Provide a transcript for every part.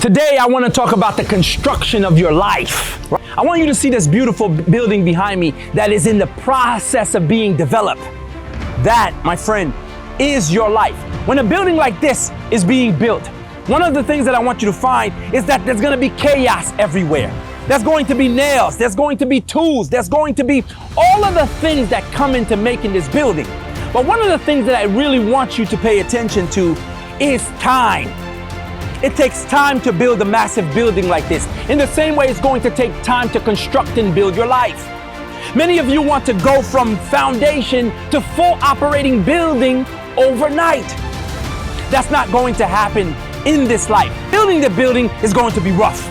Today, I want to talk about the construction of your life. I want you to see this beautiful building behind me that is in the process of being developed. That, my friend, is your life. When a building like this is being built, one of the things that I want you to find is that there's going to be chaos everywhere. There's going to be nails, there's going to be tools, there's going to be all of the things that come into making this building. But one of the things that I really want you to pay attention to is time. It takes time to build a massive building like this. In the same way, it's going to take time to construct and build your life. Many of you want to go from foundation to full operating building overnight. That's not going to happen in this life. Building the building is going to be rough.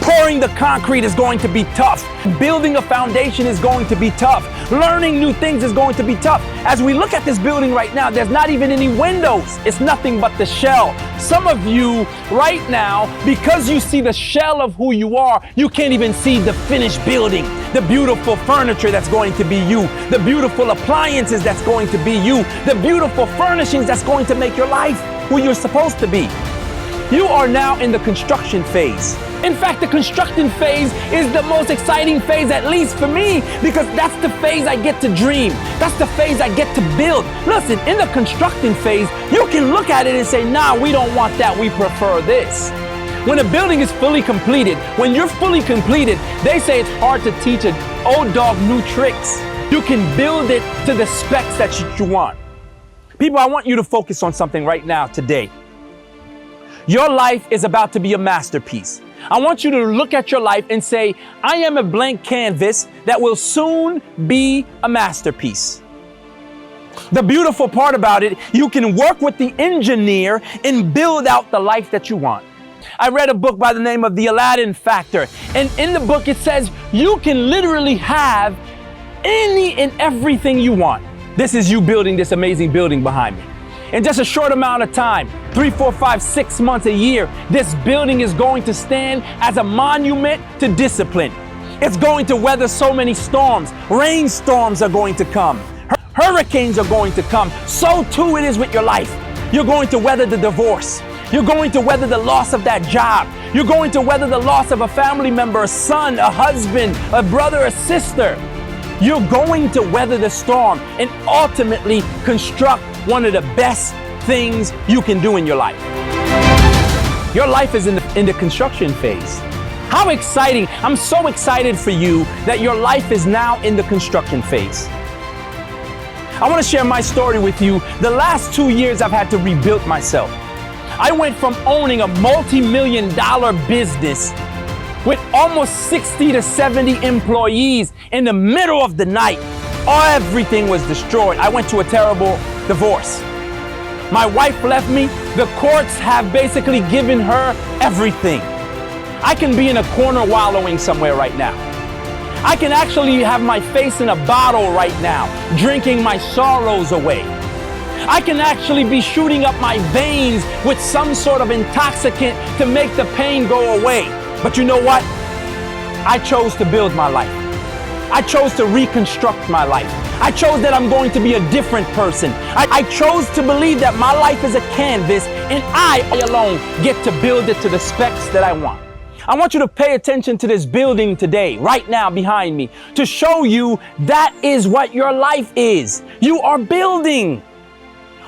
Pouring the concrete is going to be tough. Building a foundation is going to be tough. Learning new things is going to be tough. As we look at this building right now, there's not even any windows. It's nothing but the shell. Some of you right now, because you see the shell of who you are, you can't even see the finished building, the beautiful furniture that's going to be you, the beautiful appliances that's going to be you, the beautiful furnishings that's going to make your life who you're supposed to be. You are now in the construction phase. In fact, the construction phase is the most exciting phase, at least for me, because that's the phase I get to dream. That's the phase I get to build. Listen, in the construction phase, you can look at it and say, nah, we don't want that, we prefer this. When a building is fully completed, when you're fully completed, they say it's hard to teach an old dog new tricks. You can build it to the specs that you want. People, I want you to focus on something right now, today. Your life is about to be a masterpiece. I want you to look at your life and say, I am a blank canvas that will soon be a masterpiece. The beautiful part about it, you can work with the engineer and build out the life that you want. I read a book by the name of The Aladdin Factor, and in the book it says you can literally have any and everything you want. This is you building this amazing building behind me. In just a short amount of time, 3, 4, 5, 6 months, a year, this building is going to stand as a monument to discipline. It's going to weather so many storms. Rainstorms are going to come. Hurricanes are going to come. So too it is with your life. You're going to weather the divorce. You're going to weather the loss of that job. You're going to weather the loss of a family member, a son, a husband, a brother, a sister. You're going to weather the storm and ultimately construct one of the best things you can do in your life. Your life is in the construction phase. How exciting. I'm so excited for you that your life is now in the construction phase. I want to share my story with you. The last 2 years I've had to rebuild myself. I went from owning a multi-million-dollar business with almost 60 to 70 employees in the middle of the night. Everything was destroyed. I went to a terrible divorce. My wife left me. The courts have basically given her everything. I can be in a corner wallowing somewhere right now. I can actually have my face in a bottle right now, drinking my sorrows away. I can actually be shooting up my veins with some sort of intoxicant to make the pain go away. But you know what? I chose to build my life. I chose to reconstruct my life. I chose that I'm going to be a different person. I chose to believe that my life is a canvas and I alone get to build it to the specs that I want. I want you to pay attention to this building today, right now behind me, to show you that is what your life is. You are building.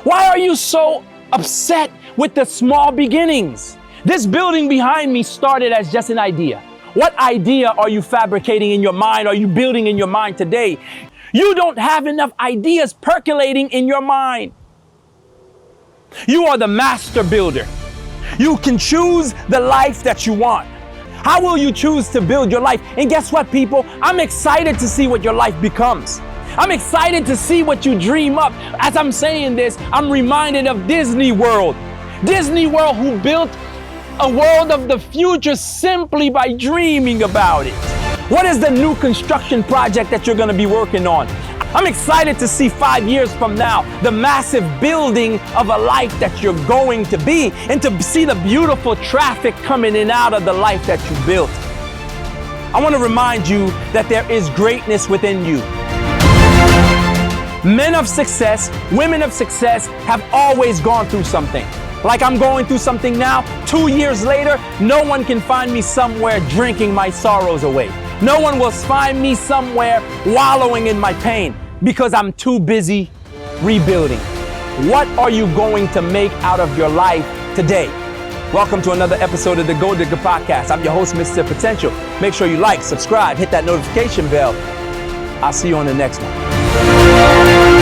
Why are you so upset with the small beginnings? This building behind me started as just an idea. What idea are you fabricating in your mind? Are you building in your mind today? You don't have enough ideas percolating in your mind. You are the master builder. You can choose the life that you want. How will you choose to build your life? And guess what, people? I'm excited to see what your life becomes. I'm excited to see what you dream up. As I'm saying this, I'm reminded of Disney World. Disney World, who built a world of the future simply by dreaming about it. What is the new construction project that you're going to be working on? I'm excited to see 5 years from now the massive building of a life that you're going to be, and to see the beautiful traffic coming in and out of the life that you built. I want to remind you that there is greatness within you. Men of success, women of success have always gone through something. like I'm going through something now, 2 years later, no one can find me somewhere drinking my sorrows away. No one will find me somewhere wallowing in my pain because I'm too busy rebuilding. What are you going to make out of your life today? Welcome to another episode of the Gold Digger Podcast. I'm your host, Mr. Potential. Make sure you like, subscribe, hit that notification bell. I'll see you on the next one.